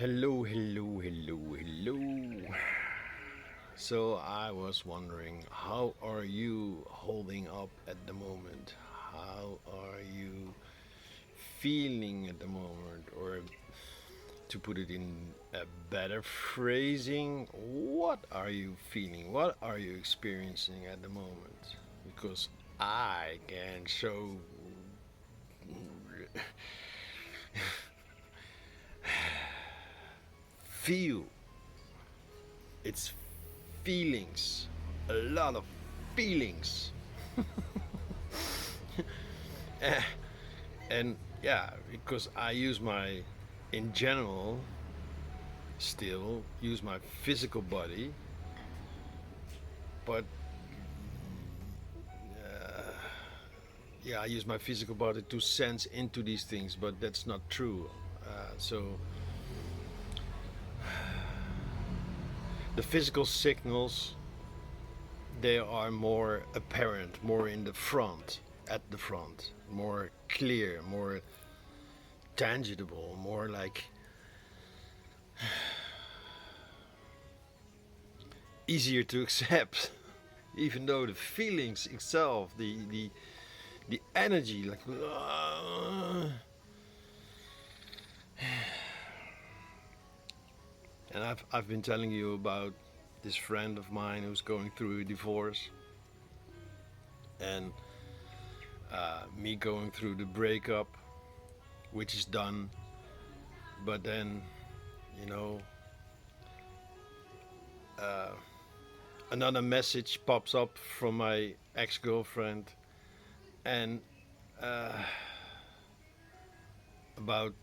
Hello, hello, hello, hello. So I was wondering, how are you holding up at the moment? How are you feeling at the moment? Or to put it in a better phrasing, what are you feeling? What are you experiencing at the moment? Because I can so feel it's feelings, a lot of feelings. And yeah, because I use my, in general, still use my physical body, but yeah, I use my physical body to sense into these things, but that's not true. So the physical signals, they are more apparent, more in the front, at the front, more clear, more tangible, more like easier to accept. Even though the feelings itself, the energy, like, and I've been telling you about this friend of mine who's going through a divorce, and me going through the breakup, which is done, but then, you know, another message pops up from my ex-girlfriend, and about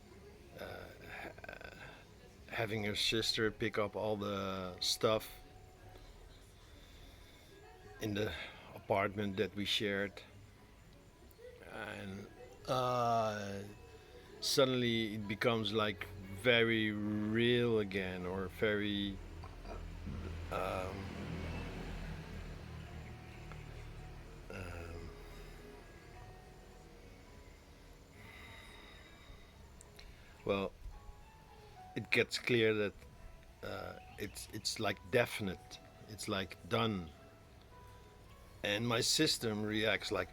having her sister pick up all the stuff in the apartment that we shared, and suddenly it becomes like very real again, or very well, it gets clear that it's like definite, it's like done, and my system reacts like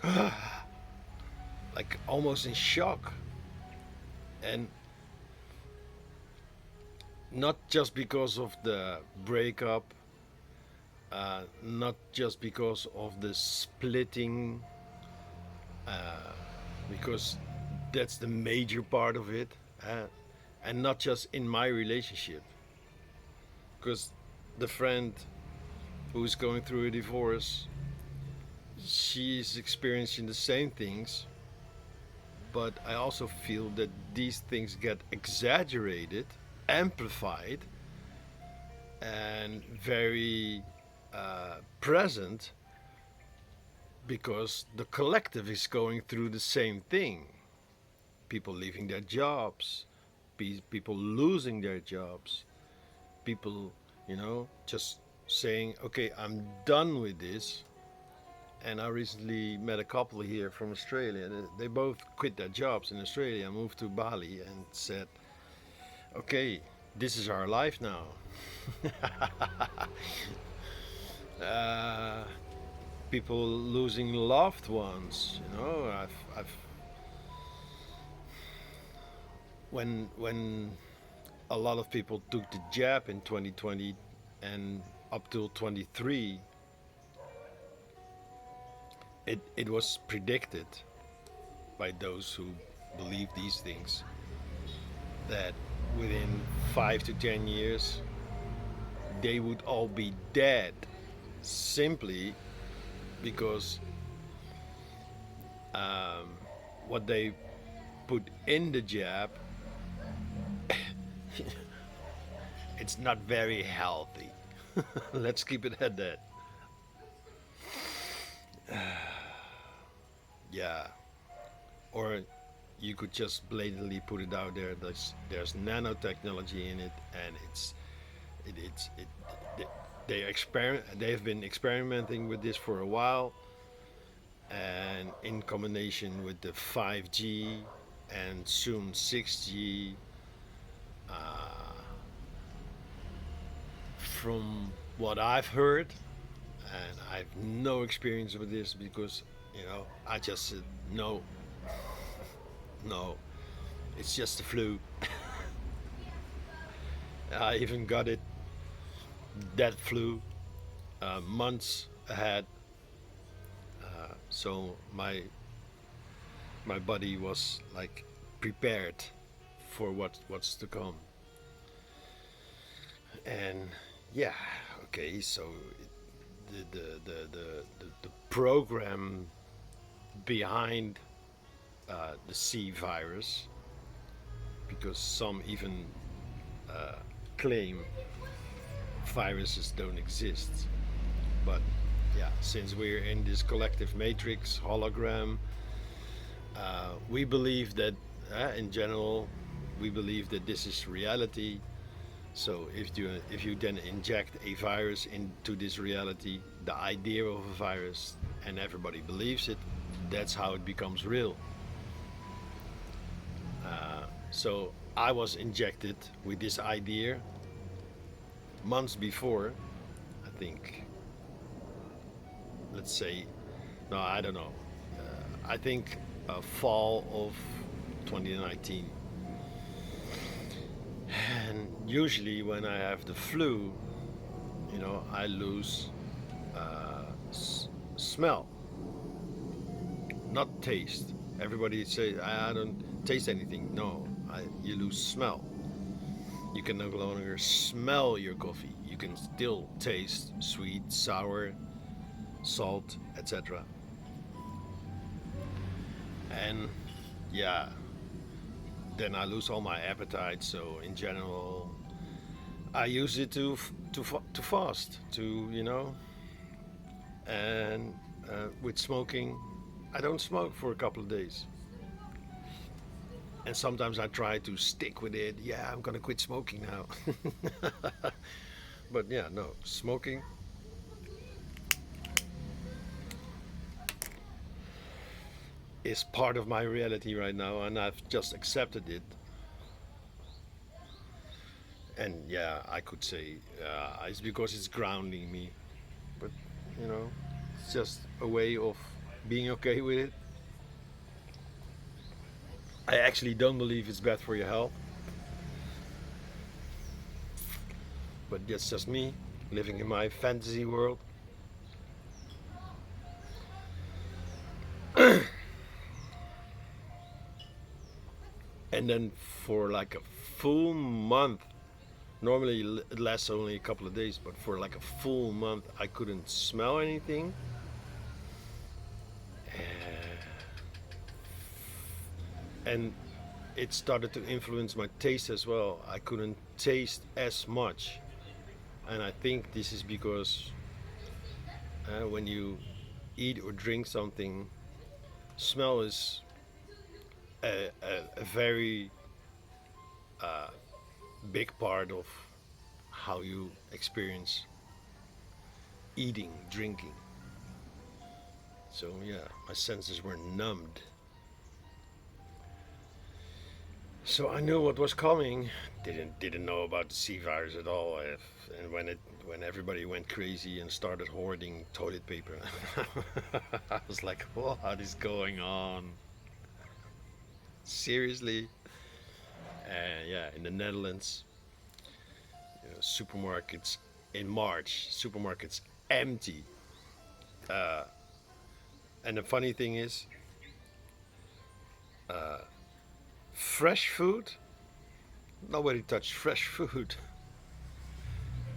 like almost in shock, and not just because of the breakup, not just because of the splitting, because that's the major part of it, uh, and not just in my relationship, because the friend who's going through a divorce, she's experiencing the same things, but I also feel that these things get exaggerated, amplified, and very present because the collective is going through the same thing. People leaving their jobs, people losing their jobs, people, just saying, okay, I'm done with this. And I recently met a couple here from Australia. They both quit their jobs in Australia, moved to Bali, and said, okay, this is our life now. uh, People losing loved ones. I've when a lot of people took the jab in 2020 and up till 23, it was predicted by those who believe these things that within 5 to 10 years they would all be dead, simply because what they put in the jab, it's not very healthy. Let's keep it at that. Yeah. Or you could just blatantly put it out there. There's nanotechnology in it, and it they've been experimenting with this for a while, and in combination with the 5G and soon 6G, from what I've heard, and I have no experience with this because, I just said no, no, it's just the flu. I even got it, that flu, months ahead. So my body was like prepared for what's to come. And yeah, okay, so the program behind the C virus, because some even claim viruses don't exist. But yeah, since we're in this collective matrix hologram, we believe that, in general, we believe that this is reality. So if you then inject a virus into this reality, the idea of a virus, and everybody believes it, that's how it becomes real. So I was injected with this idea months before, I think, let's say, no, I don't know. I think fall of 2019. And usually when I have the flu, I lose smell, not taste. Everybody say I don't taste anything. No, you lose smell. You can no longer smell your coffee. You can still taste sweet, sour, salt, etc. And yeah, then I lose all my appetite. So in general, I use it to fast, and with smoking, I don't smoke for a couple of days. And sometimes I try to stick with it. Yeah, I'm gonna quit smoking now. But yeah, no, smoking is part of my reality right now, and I've just accepted it. And yeah, I could say it's because it's grounding me, but it's just a way of being okay with it. I actually don't believe it's bad for your health, but that's just me living in my fantasy world. And then for like a full month, normally it lasts only a couple of days, but for like a full month, I couldn't smell anything. And it started to influence my taste as well. I couldn't taste as much. And I think this is because when you eat or drink something, smell is a very big part of how you experience eating, drinking. So yeah, my senses were numbed. So I knew what was coming. Didn't know about the C virus at all. And when everybody went crazy and started hoarding toilet paper, I was like, what is going on? Seriously? And yeah, in the Netherlands, supermarkets in March, supermarkets empty. And the funny thing is, fresh food, nobody touched fresh food.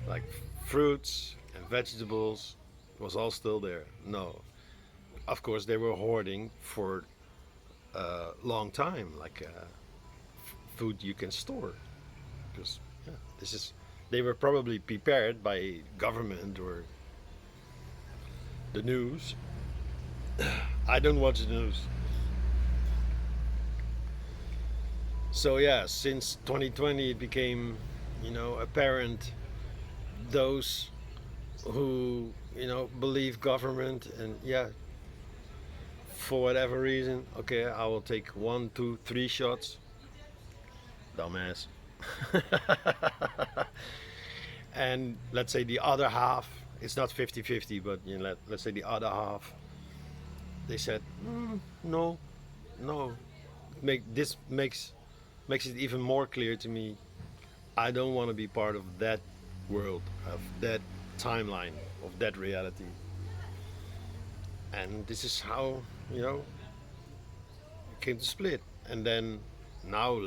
Like fruits and vegetables was all still there. No, of course they were hoarding for a long time, like food you can store, because yeah, this is they were probably prepared by government or the news. I don't watch the news. So yeah, since 2020 it became, apparent those who, believe government, and yeah, for whatever reason, okay, I will take 1, 2, 3 shots. Dumbass. and let's say the other half, it's not 50-50, but let's say the other half, they said, no, no. This makes it even more clear to me. I don't want to be part of that world, of that timeline, of that reality. And this is how, it came to Split. And then now,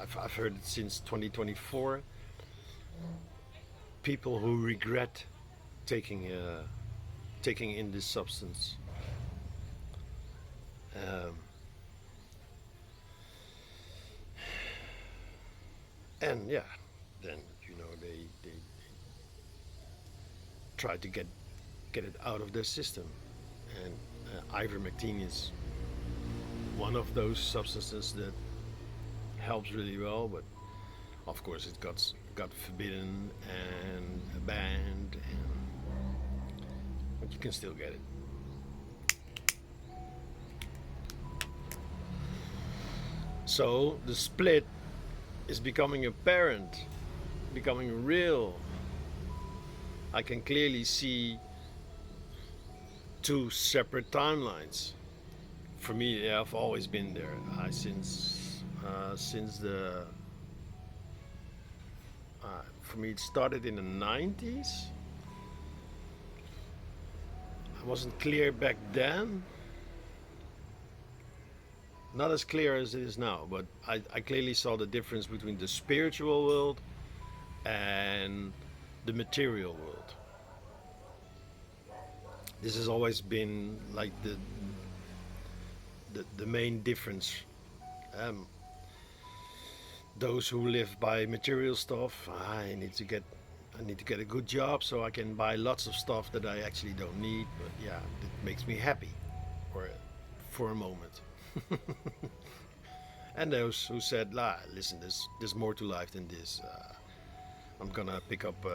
I've heard it since 2024, people who regret taking in this substance. Um, and yeah, then they try to get it out of their system. And ivermectin is one of those substances that helps really well, but of course it got forbidden and banned, but you can still get it. So the split is becoming apparent, becoming real. I can clearly see two separate timelines. For me, they have always been there. Since the for me it started in the 90s. I wasn't clear back then. Not as clear as it is now, but I clearly saw the difference between the spiritual world and the material world. This has always been like the main difference. Um, those who live by material stuff, I need to get a good job so I can buy lots of stuff that I actually don't need. But yeah, it makes me happy for a moment. And those who said, listen, there's more to life than this. I'm gonna pick up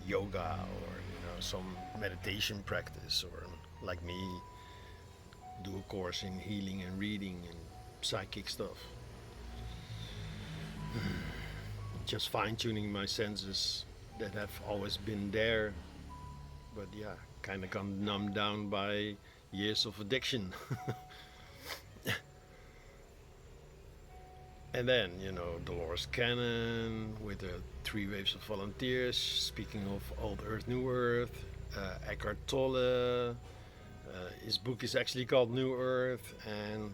yoga or some meditation practice, or like me, do a course in healing and reading and psychic stuff. Just fine-tuning my senses that have always been there, but yeah, kind of got numbed down by years of addiction. And then, Dolores Cannon with the 3 Waves of Volunteers, speaking of Old Earth, New Earth, Eckhart Tolle, his book is actually called New Earth, and,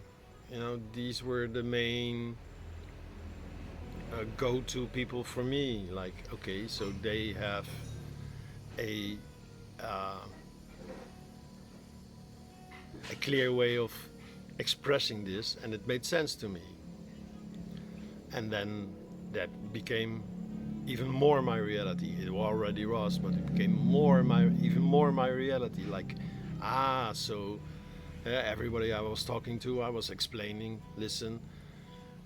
these were the main go-to people for me. Like, okay, so they have uh, a clear way of expressing this, and it made sense to me. And then that became even more my reality. It already was, but it became even more my reality. Like, so everybody I was talking to, I was explaining, listen,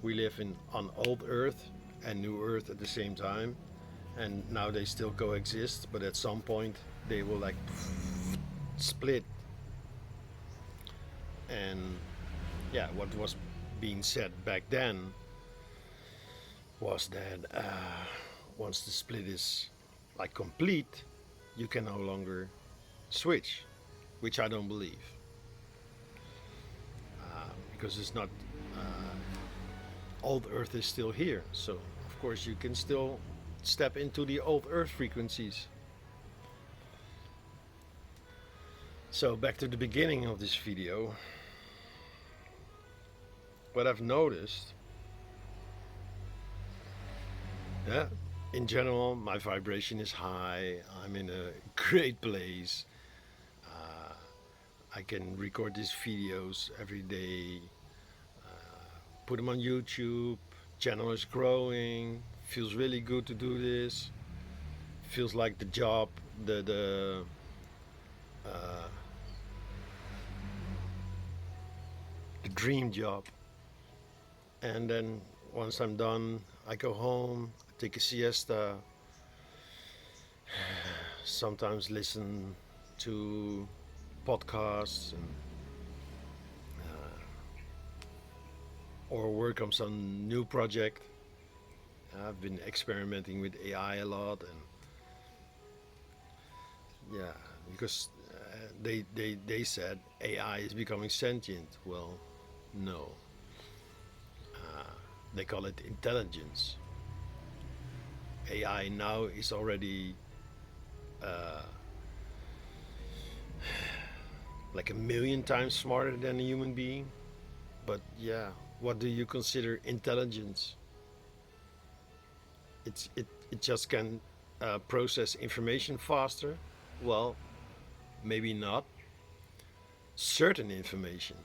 we live on old Earth and new Earth at the same time, and now they still coexist, but at some point they will like split. And yeah, what was being said back then was that once the split is like complete, you can no longer switch, which I don't believe, because it's not. Old Earth is still here, so of course you can still step into the old Earth frequencies. So back to the beginning of this video, what I've noticed. Yeah, in general, my vibration is high. I'm in a great place. I can record these videos every day, put them on YouTube. Channel is growing. Feels really good to do this. Feels like the job, the dream job. And then once I'm done, I go home, take a siesta, sometimes listen to podcasts or work on some new project. I've been experimenting with AI a lot, and yeah, because they said AI is becoming sentient. Well, no, they call it intelligence. AI now is already like a million times smarter than a human being. But yeah, what do you consider intelligence? It just can process information faster. Well, maybe not certain information.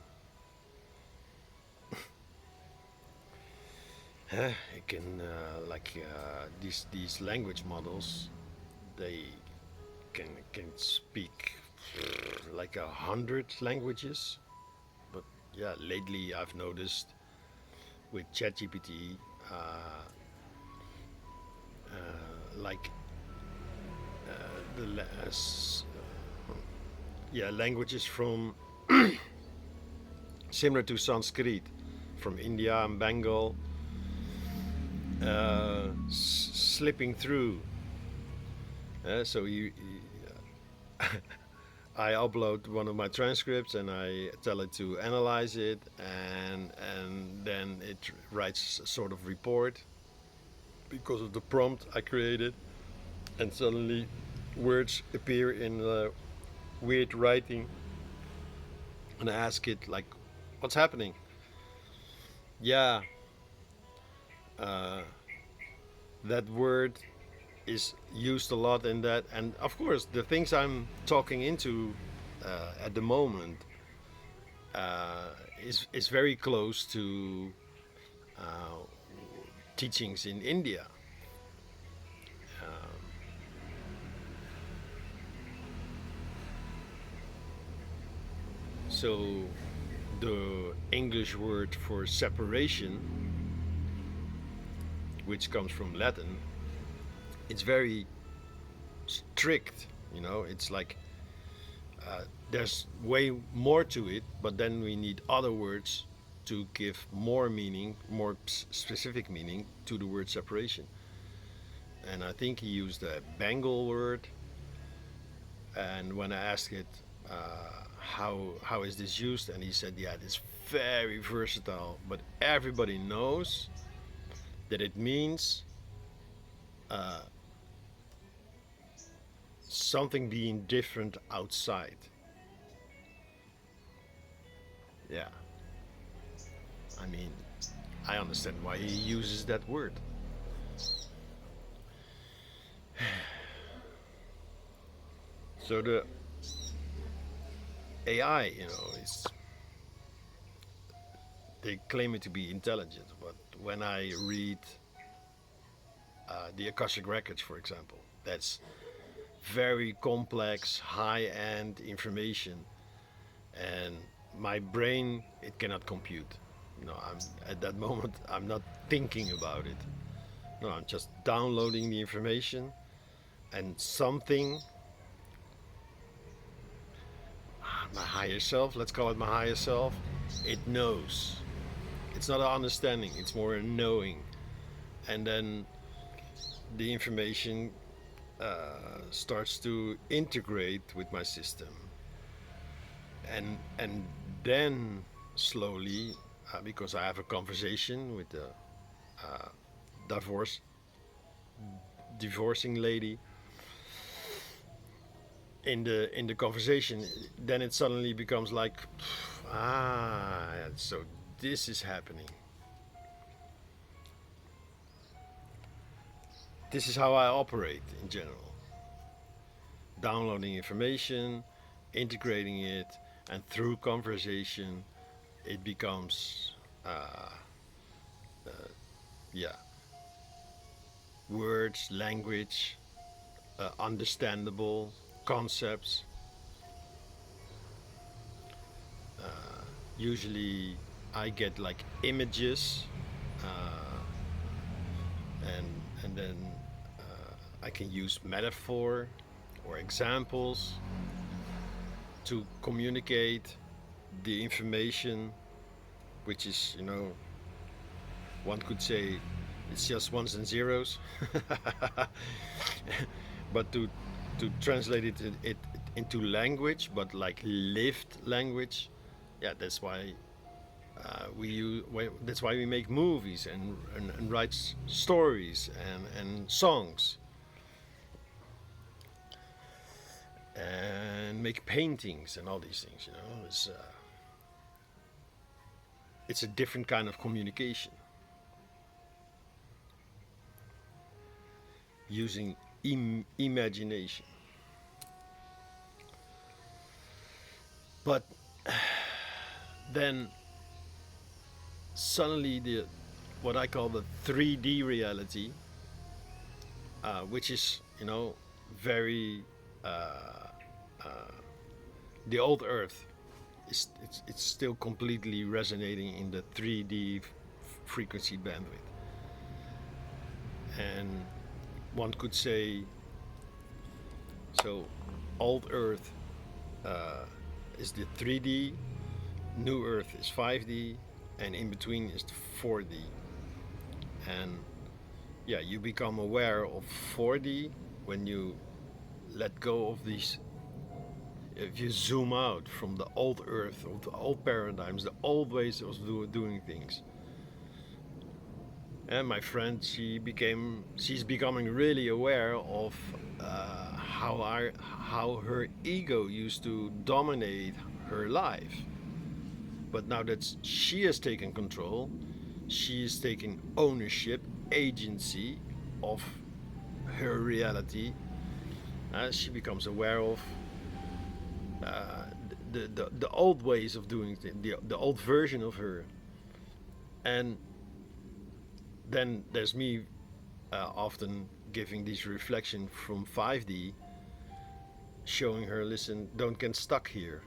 It can these language models, they can speak like 100 languages. But yeah, lately I've noticed with ChatGPT, uh, like the yeah, languages from similar to Sanskrit, from India and Bengal, slipping through. So I upload one of my transcripts and I tell it to analyze it, and then it writes a sort of report because of the prompt I created, and suddenly words appear in weird writing, and I ask it like, "What's happening?" Yeah, uh, that word is used a lot in that, and of course the things I'm talking into at the moment uh, is very close to uh, teachings in India. So the English word for separation, which comes from Latin, it's very strict. You know, it's like there's way more to it, but then we need other words to give more meaning, more specific meaning to the word separation. And I think he used a Bengal word. And when I asked it how is this used, and he said, yeah, it's very versatile, but everybody knows that it means uh, something being different outside. Yeah, I mean, I understand why he uses that word. So the AI, it's they claim it to be intelligent, but when I read the Akashic Records, for example, that's very complex, high-end information, and my brain it cannot compute. I'm at that moment I'm not thinking about it. No, I'm just downloading the information, and something, my higher self, let's call it my higher self, it knows. It's not an understanding, it's more a knowing. And then the information starts to integrate with my system, and then slowly, because I have a conversation with the divorce divorcing lady, in the conversation, then it suddenly becomes like, so this is happening. This is how I operate in general: downloading information, integrating it, and through conversation, it becomes, uh, yeah, words, language, understandable concepts. Usually, I get like images, uh, and then I can use metaphor or examples to communicate the information, which is, one could say, It's just ones and zeros. But to translate it into language, but like lived language, yeah, that's why that's why we make movies and write stories and songs and make paintings and all these things. You know, it's a different kind of communication using imagination. But then suddenly the what I call the 3D reality, which is, you know, very the old Earth is it's still completely resonating in the 3D frequency bandwidth, and one could say so. Old Earth is the 3D, New Earth is 5D, and in between is the 4D. And yeah, you become aware of 4D when you let go of these. If you zoom out from the old Earth, of the old paradigms, the old ways of doing things. And my friend, she's becoming really aware of how her ego used to dominate her life. But now that she has taken control, she is taking ownership, agency of her reality. She becomes aware of the old ways of doing things, the old version of her. And then there's me often giving these reflections from 5D, showing her, listen, don't get stuck here.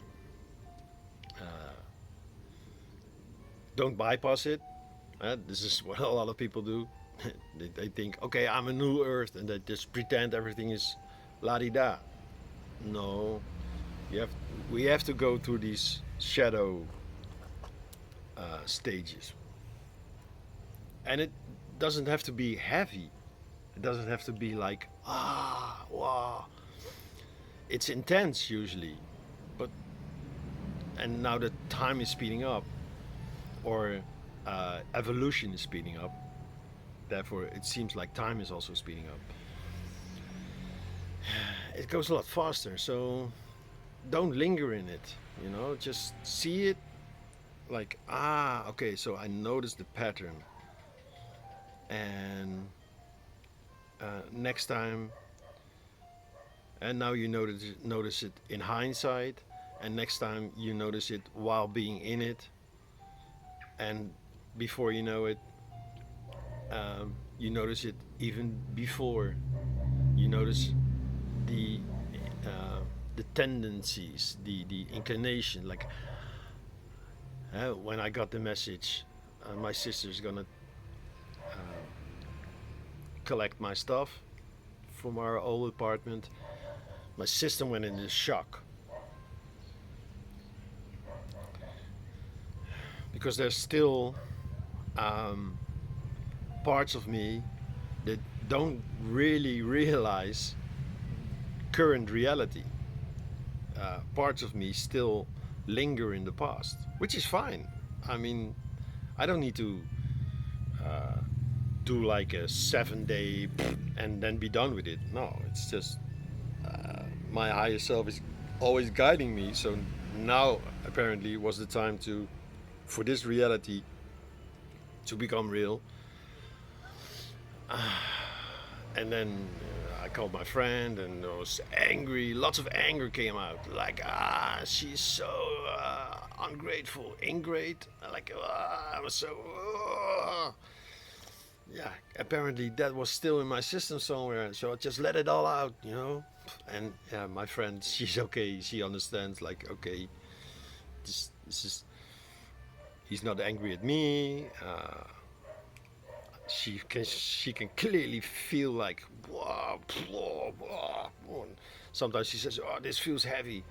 Don't bypass it. This is what a lot of people do. They think, okay, I'm a new Earth, and they just pretend everything is la-di-da. No, we have to go through these shadow stages. And it doesn't have to be heavy. It doesn't have to be like, wow. It's intense usually. But, and now that time is speeding up, or evolution is speeding up, therefore it seems like time is also speeding up. It goes a lot faster, so don't linger in it, you know, just see it like, okay, so I noticed the pattern, and next time, and now you notice it in hindsight, and next time you notice it while being in it, and before you know it, you notice it even before you notice the tendencies, the inclination. Like when I got the message, my sister's gonna collect my stuff from our old apartment. My sister went into shock because there's still parts of me that don't really realize current reality. Parts of me still linger in the past, which is fine. I mean, I don't need to do like a 7-day and then be done with it. No, it's just my higher self is always guiding me. So now apparently was the time for this reality to become real. And then I called my friend, and I was angry. Lots of anger came out. Like, she's so ungrateful, ingrate. Like, I was so. Yeah, apparently that was still in my system somewhere. So I just let it all out, you know. And yeah, my friend, she's okay. She understands. Like, okay, this is. He's not angry at me. She can clearly feel like blah, blah, blah, blah. Sometimes she says, "Oh, this feels heavy,"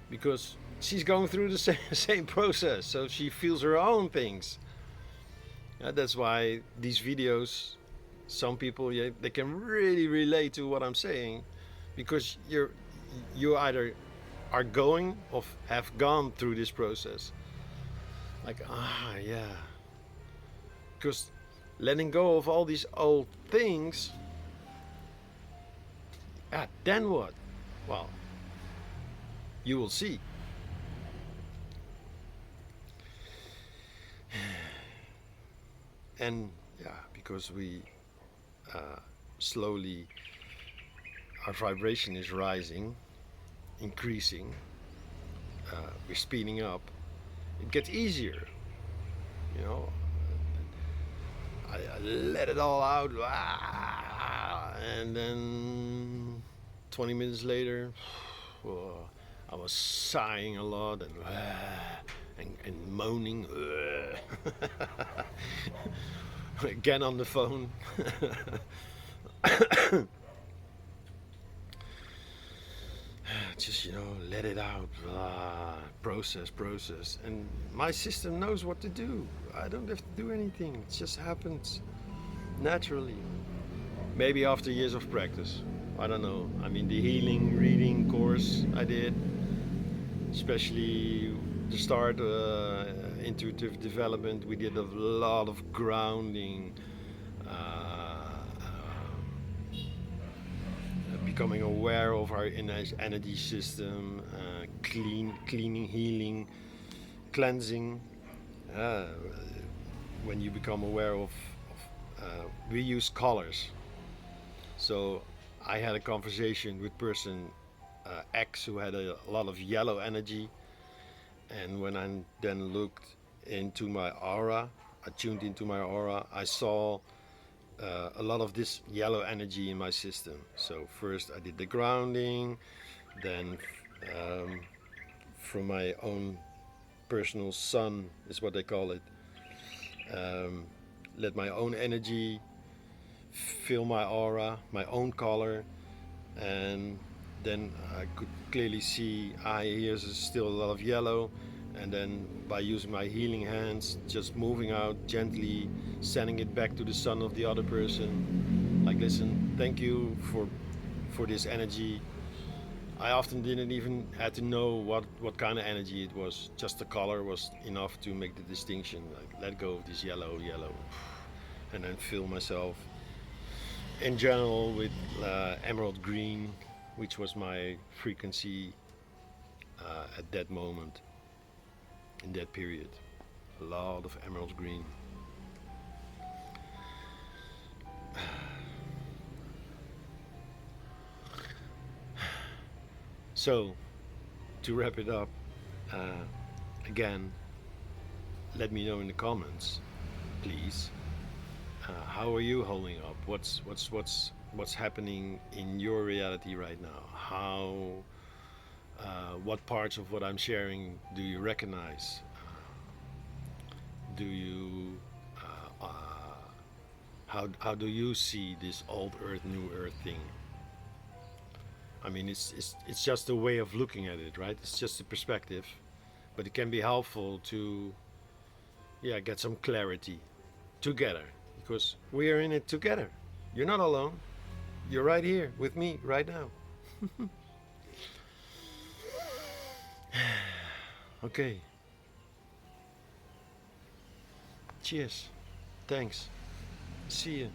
because she's going through the same process. So she feels her own things, That's why these videos, some people, yeah, they can really relate to what I'm saying, because you either are going or have gone through this process. Like, yeah, because letting go of all these old things, then what? Well, you will see. And yeah, because we slowly, our vibration is rising, increasing, we're speeding up, it gets easier, you know. I let it all out, and then 20 minutes later, I was sighing a lot and moaning. Again on the phone. Just, let it out. Process. And my system knows what to do. I don't have to do anything. It just happens naturally. Maybe after years of practice. I don't know. I mean, the healing reading course I did, especially the start, intuitive development, we did a lot of grounding, becoming aware of our energy system, cleaning, healing, cleansing. Uh, when you become aware of we use colors. So I had a conversation with person X who had a lot of yellow energy, and when I then looked into my aura, I tuned into my aura, I saw a lot of this yellow energy in my system. So first I did the grounding, then um, from my own personal sun is what they call it, um, let my own energy fill my aura, my own color, and then I could clearly see, here's still a lot of yellow, and then by using my healing hands, just moving out gently, sending it back to the sun of the other person. Like, listen, thank you for this energy. I often didn't even had to know what kind of energy it was. Just the color was enough to make the distinction. Like, let go of this yellow, and then fill myself in general with emerald green, which was my frequency at that moment, in that period. A lot of emerald green. So, to wrap it up, again, let me know in the comments, please. How are you holding up? What's happening in your reality right now? What parts of what I'm sharing do you recognize? Do you how do you see this old Earth, new Earth thing? I mean, it's just a way of looking at it, right? It's just a perspective, but it can be helpful to, yeah, get some clarity together, because we are in it together. You're not alone. You're right here with me right now. Okay. Cheers. Thanks. See you.